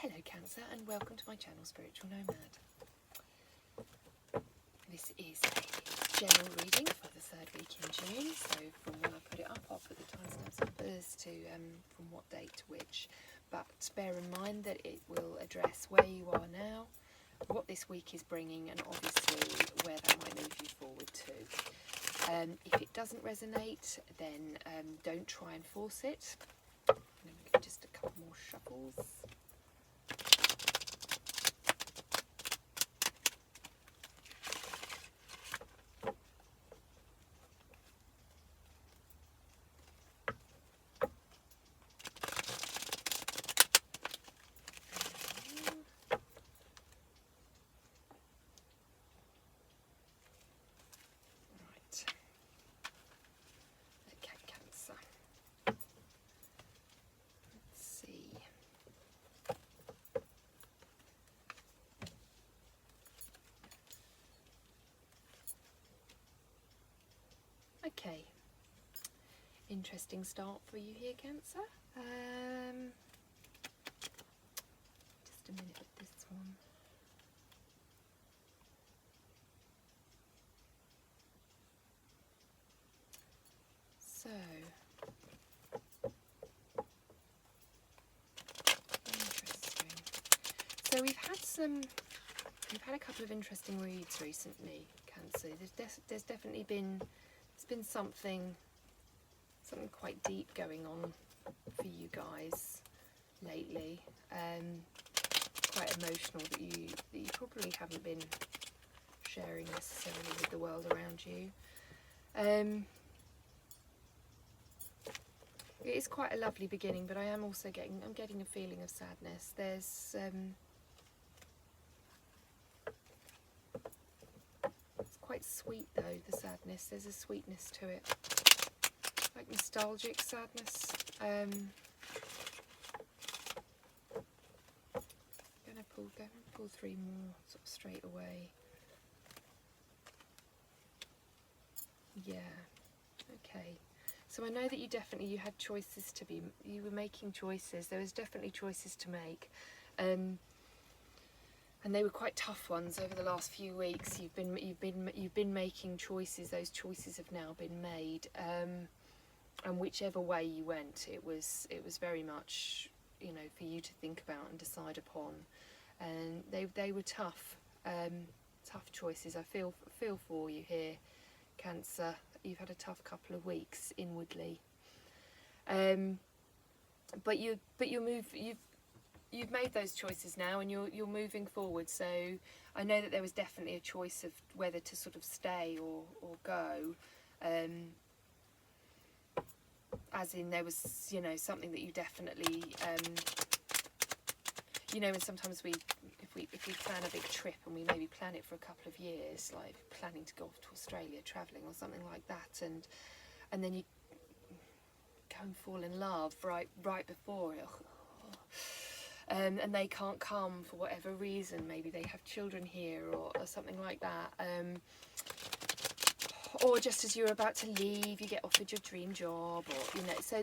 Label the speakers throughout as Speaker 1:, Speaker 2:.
Speaker 1: Hello Cancer, and welcome to my channel Spiritual Nomad. This is a general reading for the third week in June, so from when I put it up I'll put the timestamps up as to from what date to which, but bear in mind that it will address where you are now, what this week is bringing, and obviously where that might move you forward to. If it doesn't resonate, then don't try and force it. Just a couple more shuffles. Okay, interesting start for you here, Cancer. Just a minute with this one. So, interesting. So we've had a couple of interesting reads recently, Cancer. There's definitely been something quite deep going on for you guys lately, quite emotional that you probably haven't been sharing necessarily with the world around you. It is quite a lovely beginning, but I'm getting a feeling of sadness. There's quite sweet though, the sadness. There's a sweetness to it, like nostalgic sadness. Go and pull three more sort of straight away. Yeah, okay. So I know that you had choices to be. You were making choices. There was definitely choices to make. And they were quite tough ones over the last few weeks. You've been making choices. Those choices have now been made, and whichever way you went, it was very much, you know, for you to think about and decide upon. And they were tough, tough choices. I feel for you here, Cancer. You've had a tough couple of weeks inwardly, but you've made those choices now, and you're moving forward. So I know that there was definitely a choice of whether to sort of stay or go, as in there was, you know, something that you definitely, you know, and sometimes if we plan a big trip and we maybe plan it for a couple of years, like planning to go off to Australia, travelling or something like that, and then you go and fall in love right before it. And they can't come for whatever reason. Maybe they have children here or something like that. Or just as you're about to leave, you get offered your dream job, or, you know. So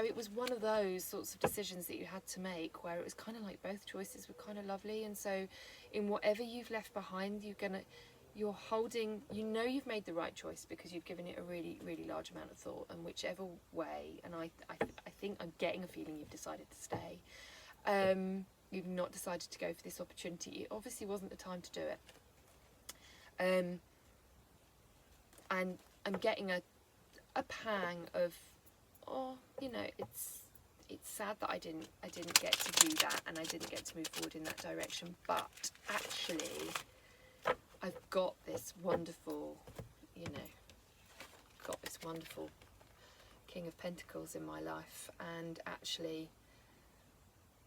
Speaker 1: it was one of those sorts of decisions that you had to make, where it was kind of like both choices were kind of lovely. And so, in whatever you've left behind, you're holding. You know you've made the right choice because you've given it a really, really large amount of thought. And whichever way, and I think I'm getting a feeling you've decided to stay. You've not decided to go for this opportunity. It obviously wasn't the time to do it. And I'm getting a pang of, oh, you know, it's sad that I didn't get to do that, and I didn't get to move forward in that direction. But actually, I've got this wonderful, you know, King of Pentacles in my life, and actually,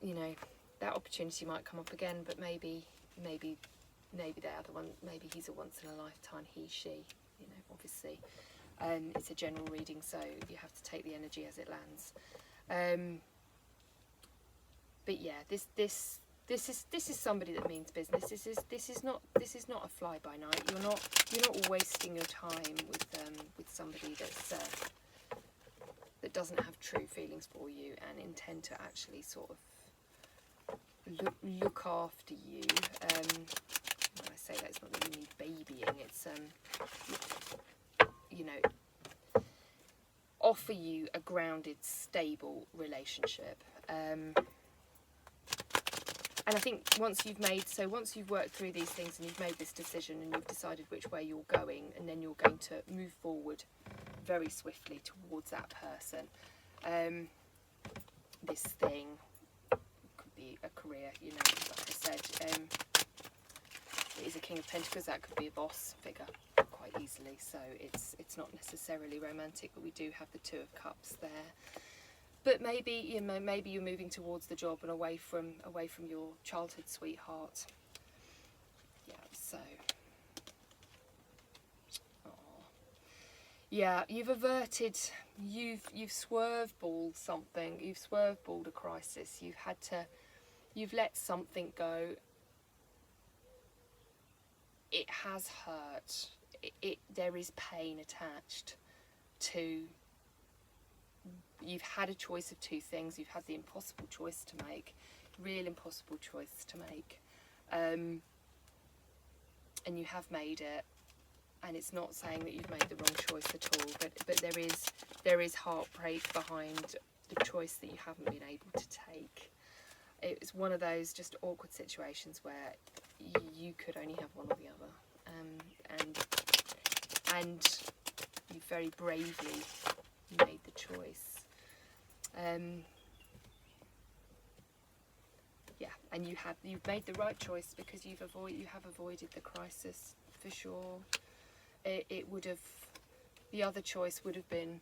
Speaker 1: you know, that opportunity might come up again, but maybe the other one, maybe he's a once in a lifetime, he, she, you know, obviously. It's a general reading, so you have to take the energy as it lands. But yeah, this is somebody that means business. This is not a fly by night. You're not wasting your time with somebody that doesn't have true feelings for you and intend to actually sort of look after you. When I say that, it's not that you need babying, it's you know, offer you a grounded, stable relationship. And I think once you've worked through these things and you've made this decision and you've decided which way you're going, and then you're going to move forward very swiftly towards that person. This thing could be a career, you know, like I said, it is a King of Pentacles, that could be a boss figure quite easily, so it's not necessarily romantic, but we do have the Two of Cups there. But maybe, you know, maybe you're moving towards the job and away from your childhood sweetheart. Yeah, so. Aww. Yeah, you've averted, you've swerve-balled something. You've swerve-balled a crisis. You've let something go. It has hurt. There is pain attached to. You've had a choice of two things. You've had the impossible choice to make, real impossible choice to make, and you have made it. And it's not saying that you've made the wrong choice at all, but there is heartbreak behind the choice that you haven't been able to take. It's one of those just awkward situations where you could only have one or the other, and you very bravely made the choice. Yeah, and you've made the right choice because you have avoided the crisis for sure. It would have, the other choice would have been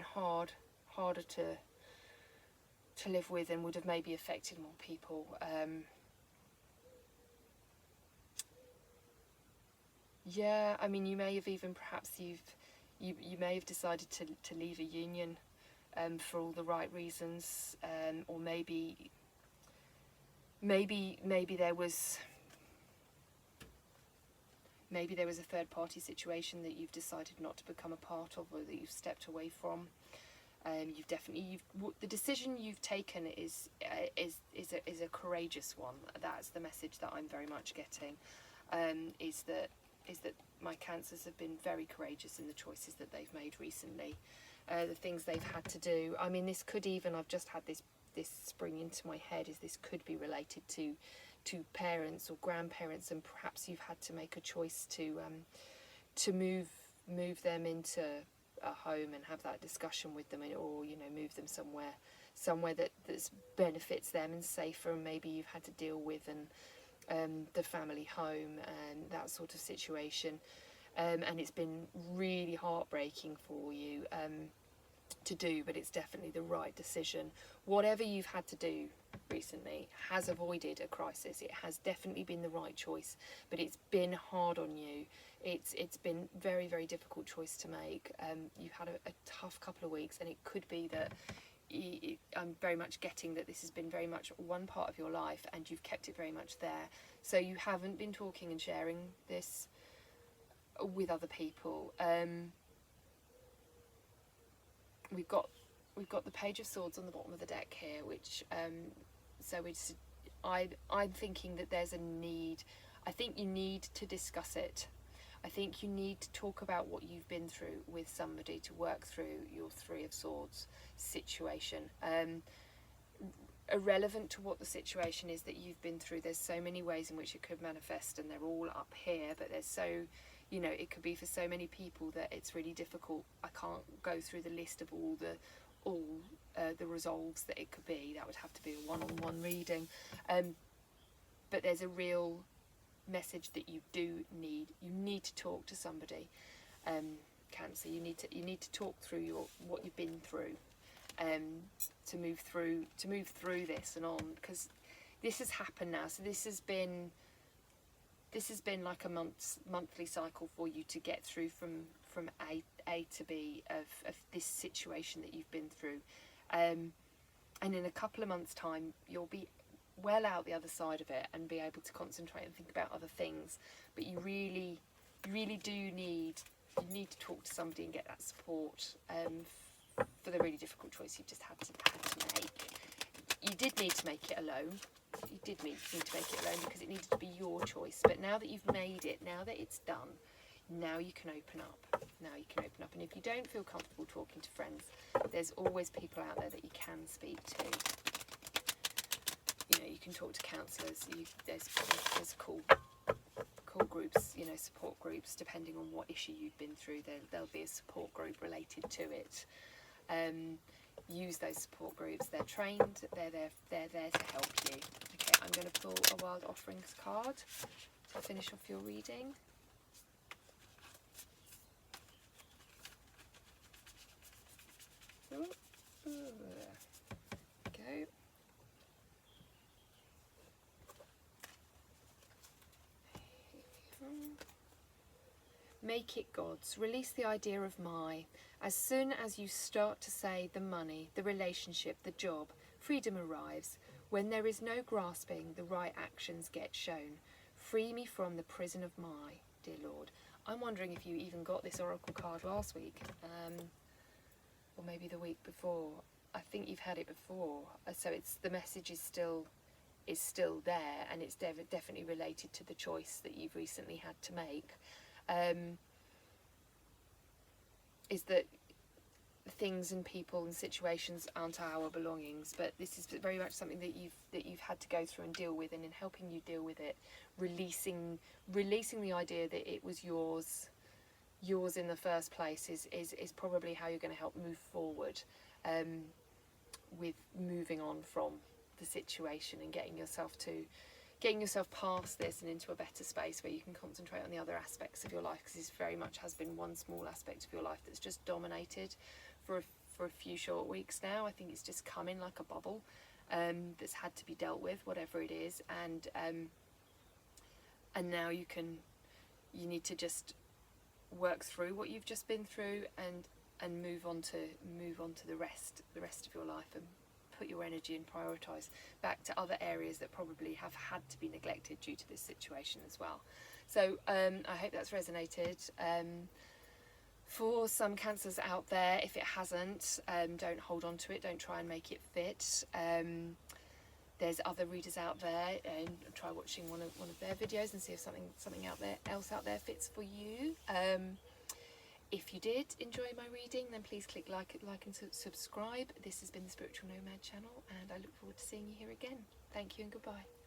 Speaker 1: harder to live with, and would have maybe affected more people. Yeah, I mean, you may have even perhaps you may have decided to leave a union for all the right reasons, or maybe there was a third party situation that you've decided not to become a part of, or that you've stepped away from. The decision you've taken is a courageous one. That's the message that I'm very much getting. Is that my Cancers have been very courageous in the choices that they've made recently, the things they've had to do. I mean, this could even, I've just had this spring into my head, is this could be related to parents or grandparents, and perhaps you've had to make a choice to move them into a home and have that discussion with them, or, you know, move them somewhere that benefits them and safer, and maybe you've had to deal with the family home and that sort of situation, and it's been really heartbreaking for you to do, but it's definitely the right decision. Whatever you've had to do recently has avoided a crisis. It has definitely been the right choice, but it's been hard on you. It's been very, very difficult choice to make. You've had a tough couple of weeks, and it could be that I'm very much getting that this has been very much one part of your life, and you've kept it very much there. So you haven't been talking and sharing this with other people. We've got the Page of Swords on the bottom of the deck here, which I'm thinking that there's a need. I think you need to discuss it. I think you need to talk about what you've been through with somebody to work through your Three of Swords situation. Irrelevant to what the situation is that you've been through, there's so many ways in which it could manifest, and they're all up here, but there's so, you know, it could be for so many people that it's really difficult. I can't go through the list of all the resolves that it could be. That would have to be a one-on-one reading. But there's a real message that you need to talk to somebody, Cancer. You need to talk through what you've been through, to move through this and on, because this has happened now. So this has been like a monthly cycle for you to get through from A to B of this situation that you've been through, and in a couple of months' time you'll be well out the other side of it and be able to concentrate and think about other things. But you really do need to talk to somebody and get that support for the really difficult choice you've just had to make. did need to make it alone. You did need to make it alone because it needed to be your choice. But now that you've made it, now that it's done, now you can open up. Now you can open up. And if you don't feel comfortable talking to friends, there's always people out there that you can speak to. You know, you can talk to counsellors. There's cool groups, you know, support groups, depending on what issue you've been through. There'll be a support group related to it. Use those support groups. They're trained. They're there to help you. Okay, I'm going to pull a Wild Offerings card to finish off your reading. Go. Make it God's. Release the idea of my. As soon as you start to say the money, the relationship, the job, freedom arrives. When there is no grasping, the right actions get shown. Free me from the prison of my, dear Lord. I'm wondering if you even got this oracle card last week, or maybe the week before. I think you've had it before, so it's the message is still there, and it's definitely related to the choice that you've recently had to make. Is that things and people and situations aren't our belongings, but this is very much something that you've had to go through and deal with, and in helping you deal with it, releasing the idea that it was yours in the first place is probably how you're going to help move forward with moving on from the situation and getting yourself past this and into a better space where you can concentrate on the other aspects of your life, because this very much has been one small aspect of your life that's just dominated for a few short weeks now. I think it's just come in like a bubble that's had to be dealt with, whatever it is, and now you need to just work through what you've just been through and move on to the rest of your life, and put your energy and prioritise back to other areas that probably have had to be neglected due to this situation as well. So I hope that's resonated. For some cancers out there, if it hasn't, don't hold on to it, don't try and make it fit. There's other readers out there, and try watching one of their videos and see if something else out there fits for you. If you did enjoy my reading, then please click like and subscribe. This has been the Spiritual Nomad channel, and I look forward to seeing you here again. Thank you and goodbye.